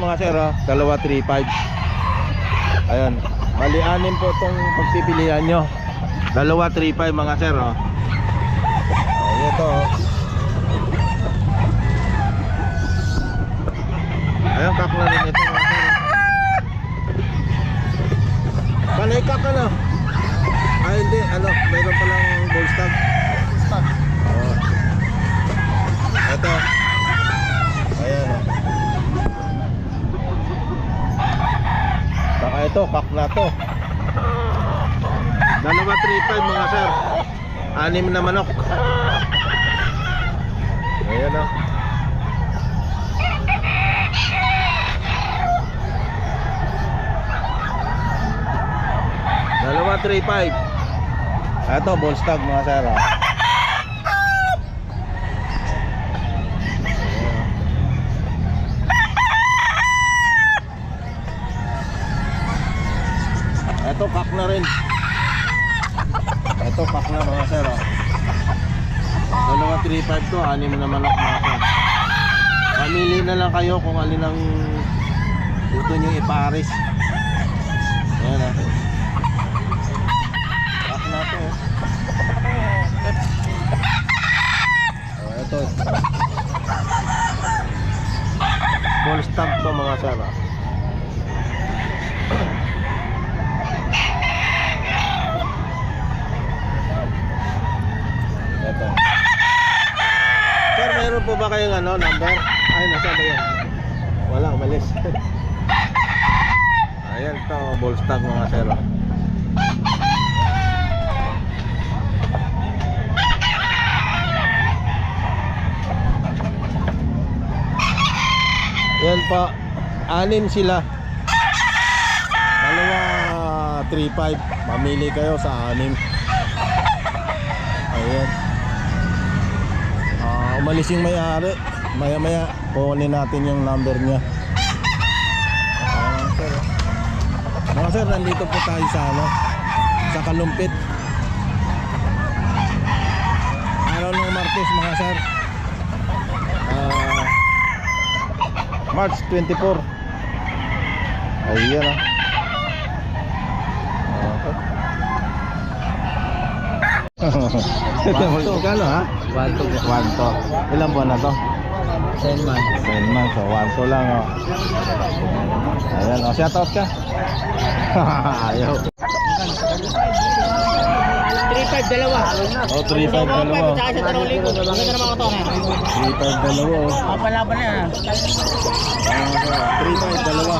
mga sir, oh. Dalawa 3.5. Ayan. Bali 6 po itong pagpipilian nyo. Dalawa 3.5 mga sir, oh. Ayan ito, oh. Ayan, kak na rin ito mga sir. Panay kak ano? Ay hindi, ano, mayroon palang bull stag. Oh. Ito. Ayan, oh. Saka ito, kak na to. Dalawa 3.5 mga sir. 6 na manok. Ayan, oh. Dalawa 3.5. Ito, bull stag mga sir, oh. Ito, kak na rin. Ito, kak na mga sir, oh. Dalawa 3.5 to, 6 na manok mga sir. Pamili na lang kayo kung alin ang gusto nyo ipares. Ayan, oh. Kak na to, oh. Oh, ito. Bull stag to mga sir, oh. Ito. Sir, meron po ba kayong ano, number? Ay, nasa ba yan? Wala, umalis. Ayan to, bull stag mga sir. Yan pa, 6 sila. Dalawa 3.5. Mamili kayo sa 6. Ayan. Umalis yung may-ari. Maya-maya kunin natin yung number niya. Sir. Mga sir, nandito po tayo sa ano, sa Kalumpit. Araw ng Martes mga sir. March 24. Ayan, ah. Kano ha? 1 to. Ilang buwan na to? 10 months. 10 months, so 1 to lang, oh. Ayan, oh, shout out ka. Ayaw. 3.5 dalawa. Oh, 3.5 dalawa. Tsaka sa 2,000. Maganda naman ako to. 3.5 dalawa, oh. Papalaban na yan. 3.5 dalawa.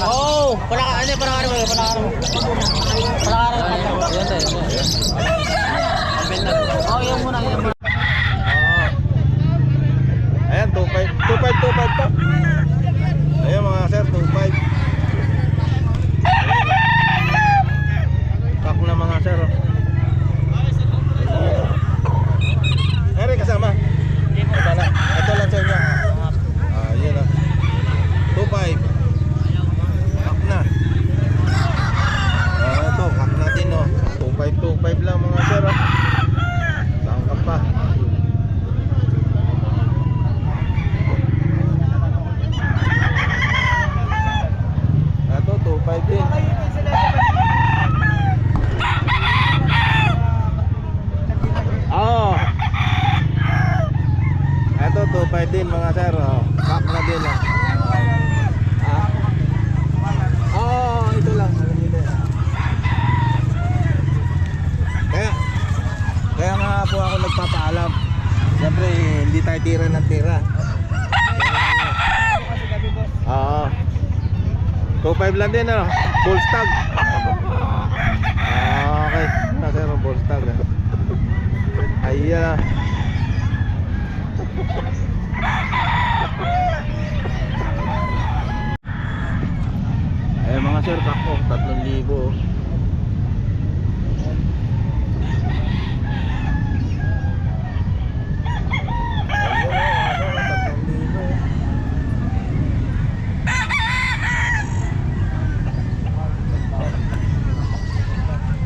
Oh, palakaran mo. Yan tayo. Oh, yan muna. Ayan, 2.5 po. Ayan mga sir, 2.5. Kak na mga sir, oh. Ere kasama. Ito na. Ito lang sa inyo. Ayan, oh. 2.5. Kak na. Ito, kak natin, oh. 2.5 lang mga sir, oh. Tangkap pa. Ito, 2.5 din. Oh. Ito, 2.5 din mga sir, oh. Kak na din, oh. Oh, ito lang. Kaya nga po ako nagpapaalam. Siyempre, hindi tayo tira ng tira. Oo. 2.5 lang din, ano? Bull stag. Okay. Nasa yung bull stag, eh. Ayan. Mga sir, kako, 3,000.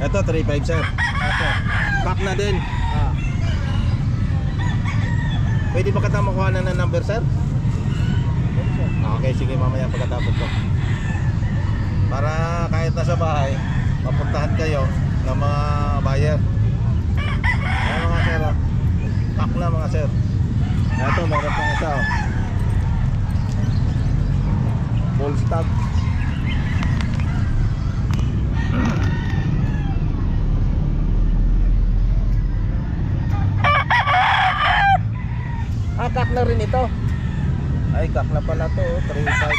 Ito 3.5 sir. Ito. Pack na din. Pwede ba kita makuha na ng number sir? Okay. sige mamaya pagkatapos ko. Para kahit nasa bahay, mapuntahan kayo ng mga buyer. Ayan mga sir, oh. Pack na mga sir. Ito, meron pang isa, oh. Full stock. Kak na rin ito. Ay, kak na pala to, 3.5 mga sir.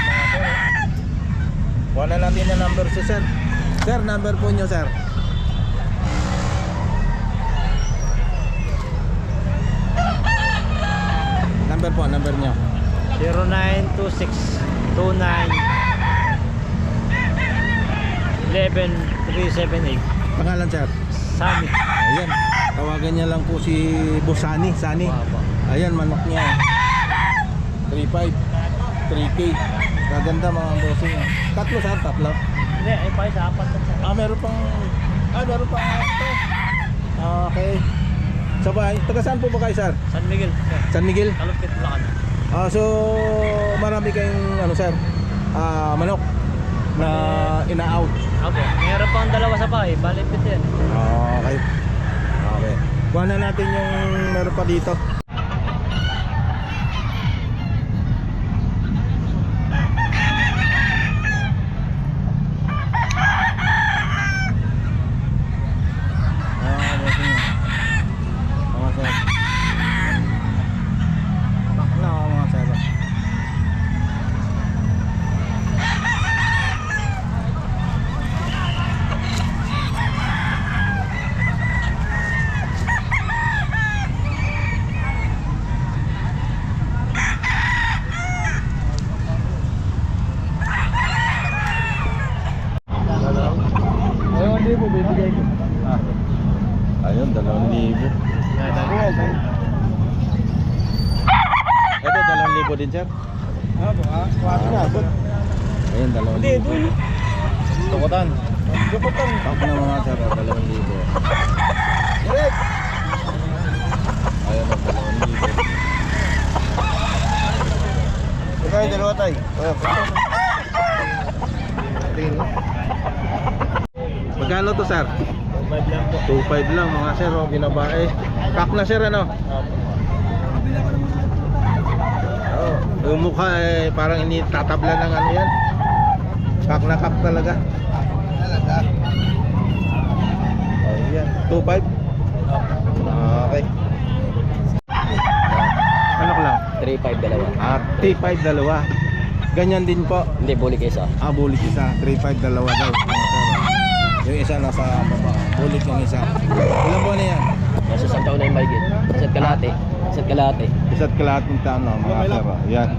Kuha na natin yung number si sir. Sir, number po nyo sir. Number po, number nyo. 0926-29-11378. Pangalan sir? Sami. Ayan, tawagan niya lang po si Boss Sani. Ayan, manok niya. 3.5, 3K. Gaganda mga bossing. Tatlo sir, tatlo. Hindi, ay pa isa, apat na siya. Meron pang ito. Okay. Sabay, taga saan po ba kayo sir? San Miguel. San Miguel? Kalupit Bulacan. So marami kayong ano sir, manok na ina-out. Ako, mayroon pa ang dalawa sa bahay. Balipit yan. Okay. Okay. Kuha na natin yung meron pa dito. Ayun, 2,000. Ito, 2,000 din sir. Ayun, 2,000. Tukutan. Pak na mga sir, 2,000. Ayun, 2,000. Ikaw yung dalawa tayo. Magkano to sir? 5 lang po. 2.5 lang mga sir, oh, binabae. Kak na sir ano? Oh, yung mukha eh, parang initatabla ng ano yan. Kak na kak talaga. Oh, yan. 2.5? Okay. Ano ko lang? 3-5 dalawa. 3.5 dalawa. Ganyan din po. Hindi, bulik isa. Bulik isa. 3.5 dalawa daw. Yung isa nasa baba. Bulik yung isa. Ilan po na yan? Nasa isang taon na yung mahigit. Isa't kalate. Isa't kalahating taon mga sir. Yan.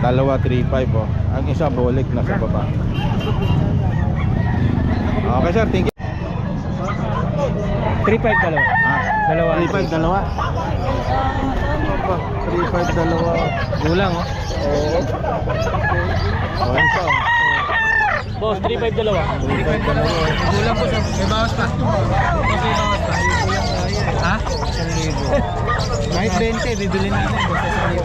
Dalawa 3.5 oh. Ang isa bulik nasa baba. Okay sir, thank you. 3-5 dalawa. Dalawa. 3.5 dalawa. 3.5 dalawa. Gulang, oh. Oo. Oh, isa. Boss, 3-5 dalawa. 3.5 dalawa. Gulang po, sir. May bawas pa. May bawas pa. Ha? 1,000. Kahit 20, bibili namin. Basta 1,000.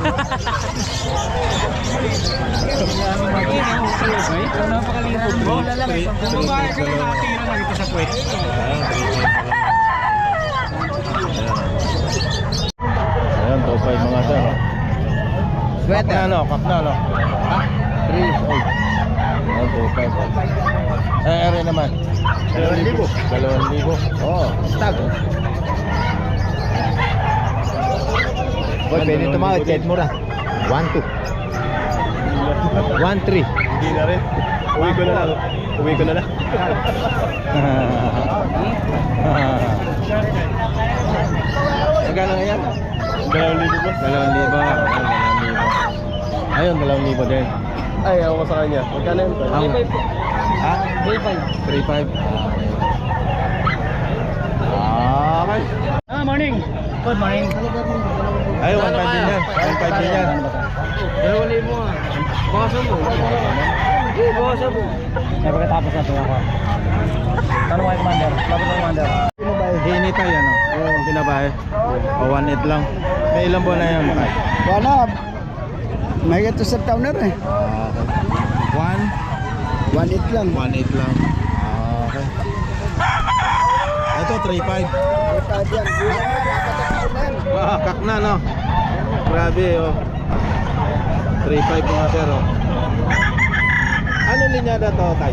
Napakalipod mo. Babae ka na nakatira na dito sa puwet. Ayan, 2.5 mga sir. Kak na ano? Ha? 3 years old. Ayan, 2.5. Ere naman. 2,000. 2,000. Oo. Stag. Boy, pwede tumawad kahit mura. 1-2. 1-3. Hindi na rin. Uwi ko na lang. Magkano ngayon? 2,000 po. 2,000. Ayun, 2,000 din. Ay, ako sa kanya. Magkano yun? 3-5 po. Ha? 3-5. 3.5. Okay. Morning. Good morning. Ay, 1.5 din yan. 1.5 din yan. 2,000 mo ah. Bawasan mo. Bawasan mo. May pagkatapos na ito ako. Tanong kay Commander. Lapit ng Commander. Hinitay ano? Yung binabahe. O 1.8 lang. May ilang buwan na yan, Makay? May gato sa taon na rin. Okay. 1.8 lang. 1.8 lang. Okay. Ito, 3.5. Kak na, no? Grabe, oh. 3.5 mga sir, oh. Ano linyada to, Tay?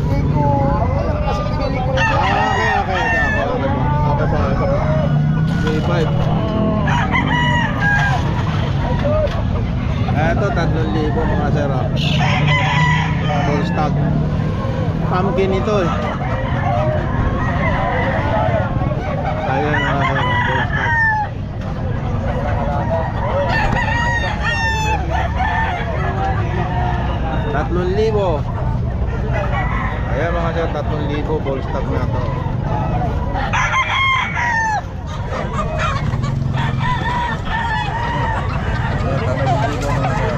Hindi ko alam kasi pinili ko rin. Okay. Okay po. 3.5. Ito, 3,000 mga sir, oh. Full stock. Pumpkin ito, eh. Ayan mga sir, full stock. 3,000. Ayan mga sir, 3,000 ball stock na to. Ayan, 3,000 mga sir.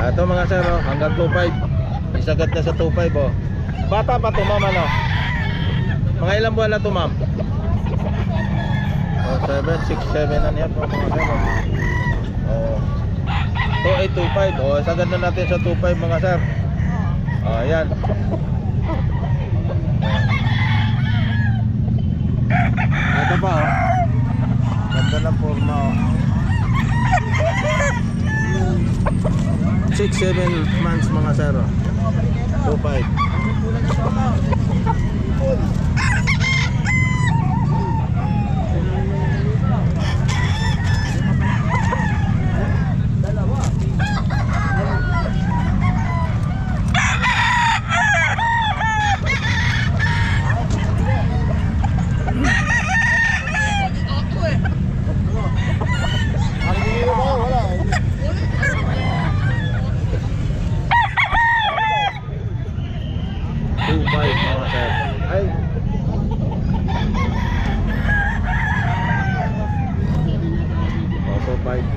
Ito mga sir, oh, hanggang 2.5. Isagat na sa 2.5, oh. Bata pa to, ma'am, ano? Mga ilang buwan na to, ma'am? Oh, 7, 6, 7 na niya po mga sir, oh. 2825. Oh, sagad na natin sa 25 mga sir. Oh, ayan. Ito pa, oh. Ganda ng forma, oh. 6-7 months mga sir, oh. 2.5. Mga sir. Ay. Auto bike.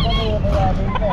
Ano yung kaya dito?